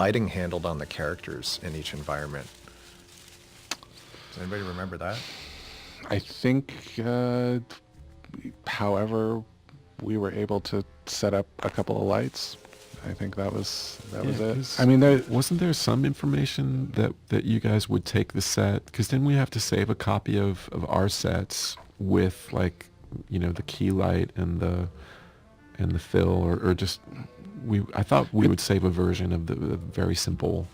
lighting handled on the characters in each environment? Does anybody remember that? I think, however, we were able to set up a couple of lights. I think that was it. I mean, wasn't there some information that you guys would take the set, because then we have to save a copy of our sets with, like, you know, the key light and the fill, or just I thought we would save a version of the very simple.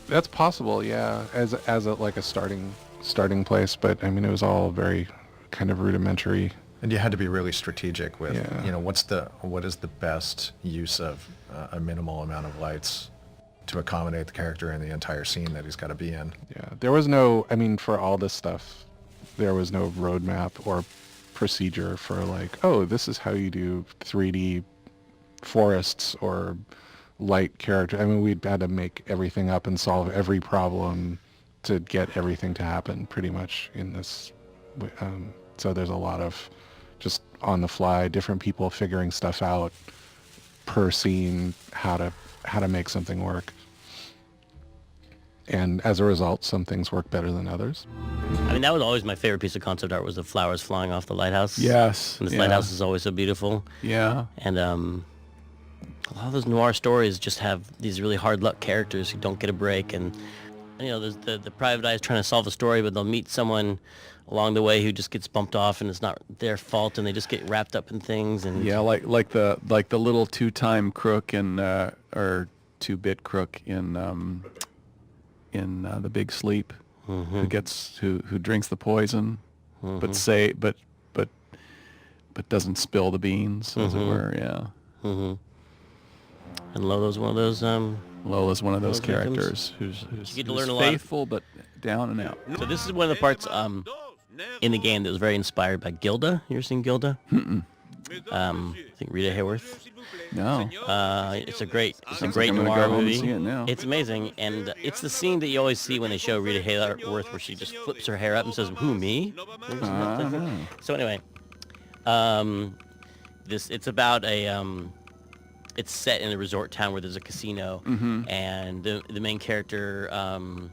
That's possible, yeah, as a like a starting place. But I mean, it was all very kind of rudimentary. And you had to be really strategic with, Yeah. you know, what is the best use of a minimal amount of lights to accommodate the character in the entire scene that he's got to be in. Yeah, there was no, I mean, for all this stuff, there was no roadmap or procedure for like, oh, this is how you do 3D forests or light character. I mean, we had to make everything up and solve every problem to get everything to happen pretty much in this. So there's a lot of just on the fly, different people figuring stuff out per scene, how to make something work. And as a result, some things work better than others. I mean, that was always my favorite piece of concept art, was the flowers flying off the lighthouse. Yes. And this lighthouse is always so beautiful. Yeah. And a lot of those noir stories just have these really hard luck characters who don't get a break. And, you know, there's the private eye is trying to solve a story, but they'll meet someone along the way who just gets bumped off, and it's not their fault, and they just get wrapped up in things. And Yeah, like the little 2-time crook in or 2-bit crook in The Big Sleep, who drinks the poison, but doesn't spill the beans, as it were. Yeah. And Lolo's one of those. Lola's one of those Those victims. characters who's You get to learn a lot. faithful but down and out. So this is one of the parts in the game that was very inspired by Gilda. You ever seen Gilda? I think Rita Hayworth. No. It's a great I'm gonna noir go home and movie. see it now. It's amazing, and it's the scene that you always see when they show Rita Hayworth, where she just flips her hair up and says, "Who, me?" So anyway, it's about it's set in a resort town where there's a casino, and the main character, the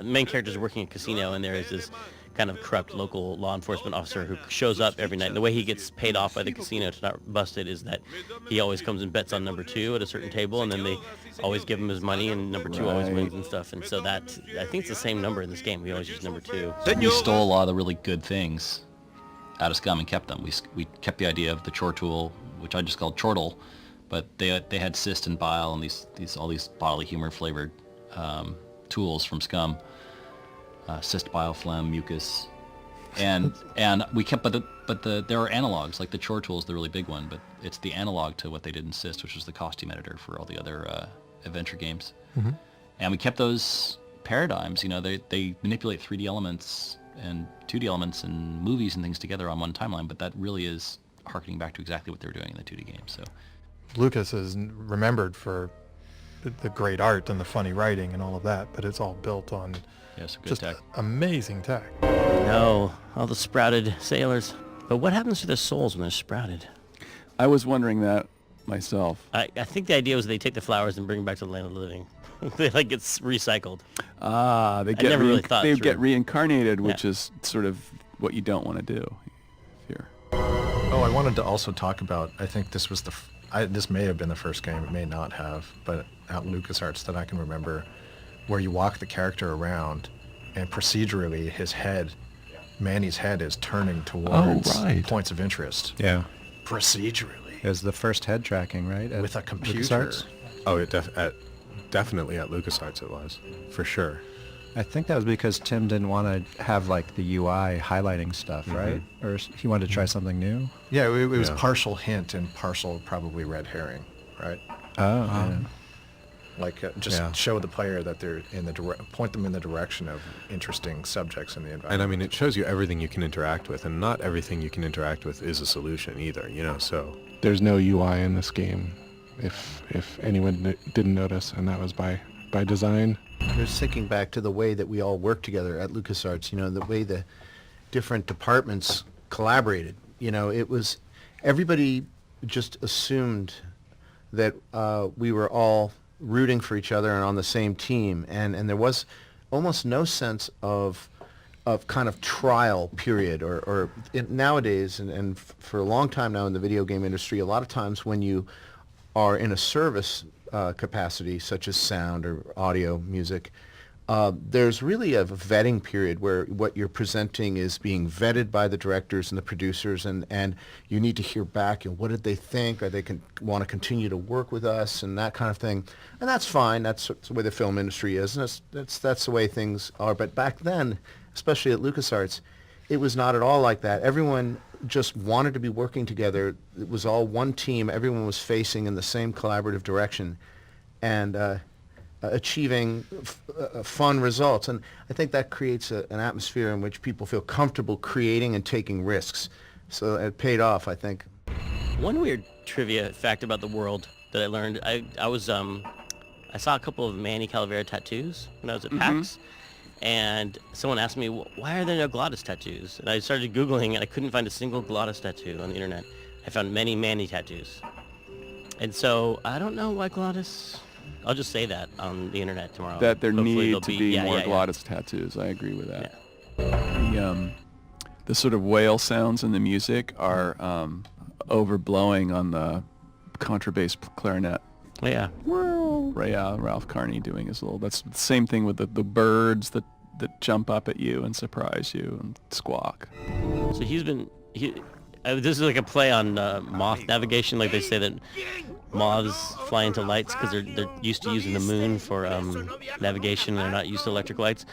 main character is working at a casino, and there is this kind of corrupt local law enforcement officer who shows up every night. And the way he gets paid off by the casino to not bust it is that he always comes and bets on number 2 at a certain table, and then they always give him his money, and number 2 always wins and stuff. And so that, I think it's the same number in this game. We always use number 2. We stole a lot of the really good things out of Scum and kept them. We kept the idea of the chore tool, which I just called chortle, but they had cyst and bile and all these bodily humor flavored tools from Scum. Cyst, bile, phlegm, mucus, and we kept, but there are analogs, like the chore tool is the really big one, but it's the analog to what they did in Cyst, which was the costume editor for all the other adventure games. And we kept those paradigms. You know, they manipulate 3D elements and 2D elements and movies and things together on one timeline, but that really is harkening back to exactly what they were doing in the 2D game. So Lucas is remembered for the great art and the funny writing and all of that, but it's all built on good just tech. amazing tech. No, all the sprouted sailors. But what happens to their souls when they're sprouted? I was wondering that myself. I think the idea was they take the flowers and bring them back to the land of the living. They like gets recycled. They get never really thought they through. get reincarnated, which Yeah. is sort of what you don't want to do here. Oh, I wanted to also talk about, I think this was this may have been the first game, it may not have, but at LucasArts that I can remember, where you walk the character around and procedurally Manny's head is turning towards points of interest. Yeah. Procedurally. It was the first head tracking, right? With a computer. LucasArts? Oh, definitely at LucasArts it was, for sure. I think that was because Tim didn't want to have like the UI highlighting stuff, right? Or he wanted to try something new. Yeah, it was partial hint and partial probably red herring, right? Oh, yeah. Like show the player that they're point them in the direction of interesting subjects in the environment. And I mean, it shows you everything you can interact with, and not everything you can interact with is a solution either, you know, so. There's no UI in this game, if anyone didn't notice, and that was by design. I was thinking back to the way that we all worked together at LucasArts, you know, the way the different departments collaborated. You know, it was, everybody just assumed that we were all rooting for each other and on the same team, and there was almost no sense of kind of trial period, or nowadays, and for a long time now in the video game industry, a lot of times when you are in a service capacity, such as sound or audio, music, there's really a vetting period where what you're presenting is being vetted by the directors and the producers, and you need to hear back, what did they think? Are they want to continue to work with us, and that kind of thing. And that's fine. That's the way the film industry is, and that's the way things are. But back then, especially at LucasArts, it was not at all like that. Everyone just wanted to be working together. It was all one team. Everyone was facing in the same collaborative direction, and achieving fun results. And I think that creates an atmosphere in which people feel comfortable creating and taking risks. So it paid off, I think. One weird trivia fact about the world that I learned, I saw a couple of Manny Calavera tattoos when I was at PAX, and someone asked me, why are there no Glottis tattoos? And I started Googling, and I couldn't find a single Glottis tattoo on the internet. I found many Manny tattoos. And so I don't know why Glottis... I'll just say that on the internet tomorrow. That there Hopefully need to be more Glottis tattoos. I agree with that. Yeah. The sort of whale sounds in the music are overblowing on the contrabass clarinet. Yeah. Ralph Carney doing his little... That's the same thing with the birds that jump up at you and surprise you and squawk. So this is like a play on moth navigation. Like they say that moths fly into lights because they're used to using the moon for navigation, and they're not used to electric lights.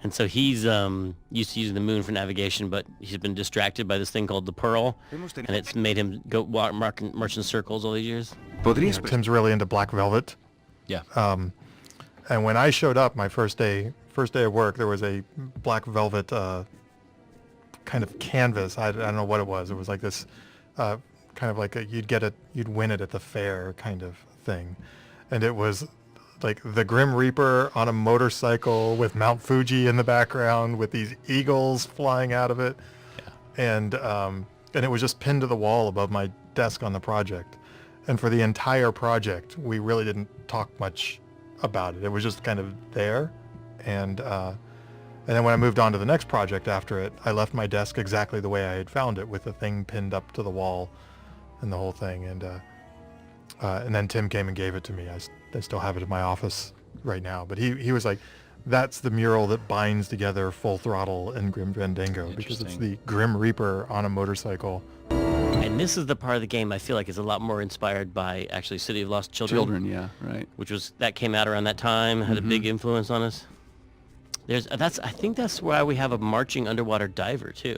And so he's used to using the moon for navigation, but he's been distracted by this thing called the Pearl, and it's made him go march in circles all these years. Tim's really into Black Velvet. Yeah. And when I showed up my first day of work, there was a Black Velvet kind of canvas. I don't know what it was. It was like this kind of like you'd win it at the fair kind of thing. And it was like the Grim Reaper on a motorcycle with Mount Fuji in the background with these eagles flying out of it. Yeah. And it was just pinned to the wall above my desk on the project. And for the entire project, we really didn't talk much about it. It was just kind of there. And then when I moved on to the next project after it, I left my desk exactly the way I had found it, with the thing pinned up to the wall and the whole thing. And then Tim came and gave it to me. I still have it in my office right now. But he was like, that's the mural that binds together Full Throttle and Grim Fandango, because it's the Grim Reaper on a motorcycle. And this is the part of the game I feel like is a lot more inspired by actually City of Lost Children. Yeah, right. That came out around that time, had a big influence on us. I think that's why we have a marching underwater diver too.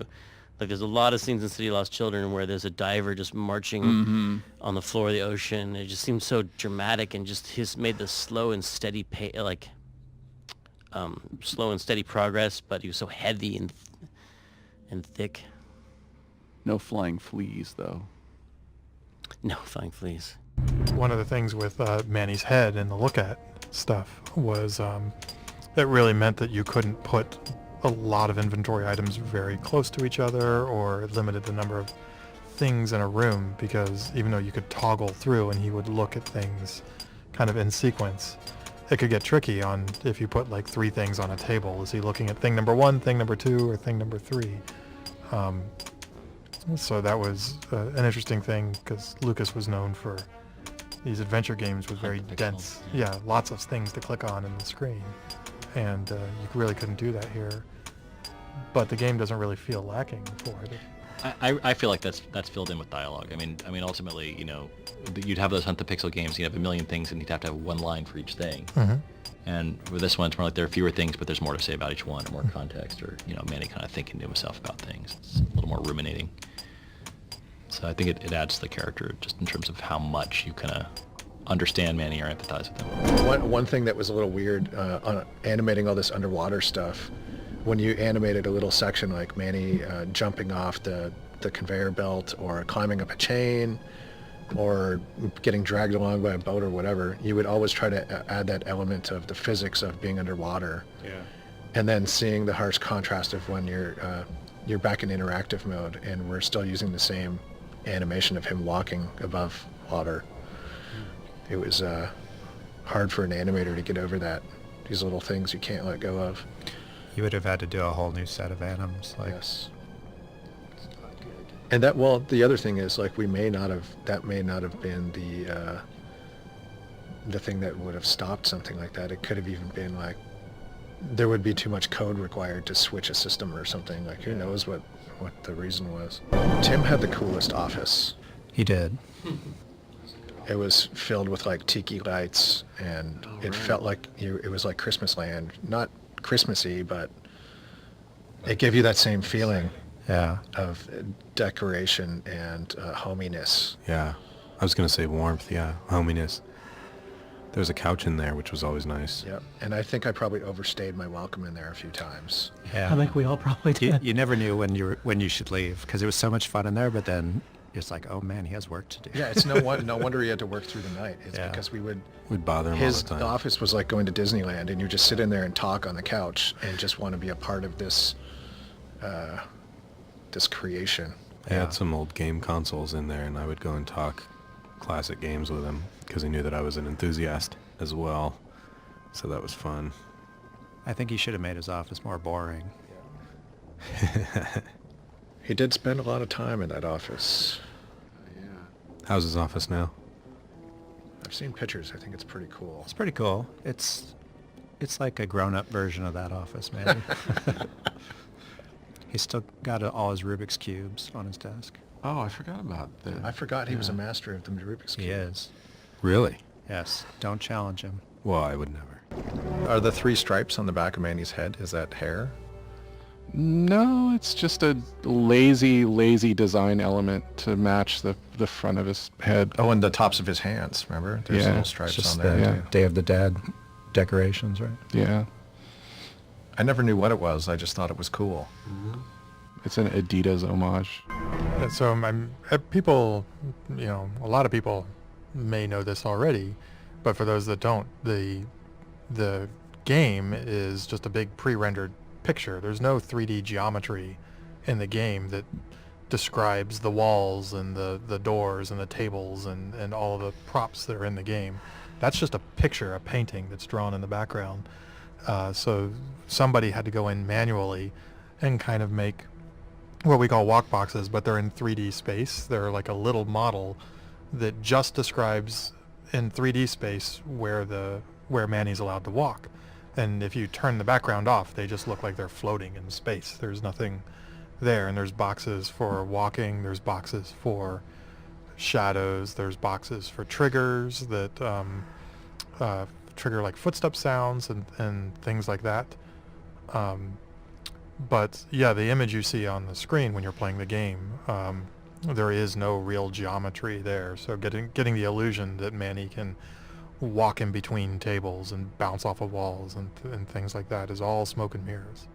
Like there's a lot of scenes in City of Lost Children where there's a diver just marching on the floor of the ocean. It just seems so dramatic, and just he's made the slow and steady progress, but he was so heavy and thick. No flying fleas, though. No flying fleas. One of the things with Manny's head and the look at stuff was it really meant that you couldn't put a lot of inventory items very close to each other, or it limited the number of things in a room, because even though you could toggle through and he would look at things kind of in sequence, it could get tricky on if you put like 3 things on a table. Is he looking at thing number 1, thing number 2, or thing number 3? So that was an interesting thing, because Lucas was known for these adventure games with very dense, lots of things to click on in the screen. And you really couldn't do that here. But the game doesn't really feel lacking for it. I feel like that's filled in with dialogue. I mean, ultimately, you'd have those Hunt the Pixel games. You'd have a million things, and you'd have to have one line for each thing. And with this one, it's more like there are fewer things, but there's more to say about each one, or more context, or Manny kind of thinking to himself about things. It's a little more ruminating. So I think it adds to the character, just in terms of how much you kind of understand Manny or empathize with him. One thing that was a little weird on animating all this underwater stuff, when you animated a little section like Manny jumping off the conveyor belt, or climbing up a chain, or getting dragged along by a boat or whatever, you would always try to add that element of the physics of being underwater. Yeah. And then seeing the harsh contrast of when you're back in interactive mode, and we're still using the same animation of him walking above water. It was hard for an animator to get over that. These little things you can't let go of. You would have had to do a whole new set of anims. Like, Yes. And that, well, the other thing is, like, that may not have been the thing that would have stopped something like that. It could have even been like, there would be too much code required to switch a system or something. Like, who knows what the reason was. Tim had the coolest office. he did. It was filled with like tiki lights, and it felt like it was like Christmas land. Not Christmassy, but it gave you that same feeling Yeah. of decoration and hominess. Yeah. I was going to say warmth, yeah. Hominess. There was a couch in there, which was always nice. Yep. And I think I probably overstayed my welcome in there a few times. Yeah. I think we all probably did. you never knew when you should leave because it was so much fun in there, but then it's like, oh man, he has work to do. Yeah, it's no wonder he had to work through the night. It's Yeah. because We'd bother him his all the time. office was like going to Disneyland, and you just sit in there and talk on the couch and just want to be a part of this this creation. They had some old game consoles in there, and I would go and talk classic games with him because he knew that I was an enthusiast as well. So that was fun. I think he should have made his office more boring. He did spend a lot of time in that office. How's his office now? I've seen pictures. I think it's pretty cool. It's pretty cool. It's like a grown-up version of that office, maybe. He's still got all his Rubik's cubes on his desk. Oh, I forgot about that. I forgot he was a master of the Rubik's Cube. He is. Really? Yes. Don't challenge him. Well, I would never. Are the 3 stripes on the back of Manny's head, is that hair? No, it's just a lazy design element to match the front of his head. Oh, and the tops of his hands, remember? There's Yeah, little it's stripes Just on the there. yeah. too. Day of the Dead decorations, right? Yeah. I never knew what it was. I just thought it was cool. It's an Adidas homage. So people, a lot of people may know this already, but for those that don't, the game is just a big pre-rendered picture. There's no 3D geometry in the game that describes the walls and the doors and the tables and all the props that are in the game. That's just a picture, a painting that's drawn in the background. So somebody had to go in manually and kind of make what we call walk boxes, but they're in 3D space. They're like a little model that just describes in 3D space where Manny's allowed to walk. And if you turn the background off, they just look like they're floating in space. There's nothing there. And there's boxes for walking. There's boxes for shadows. There's boxes for triggers that trigger like footstep sounds and things like that. But yeah, the image you see on the screen when you're playing the game, there is no real geometry there. So getting the illusion that Manny can walk in between tables and bounce off of walls and things like that is all smoke and mirrors.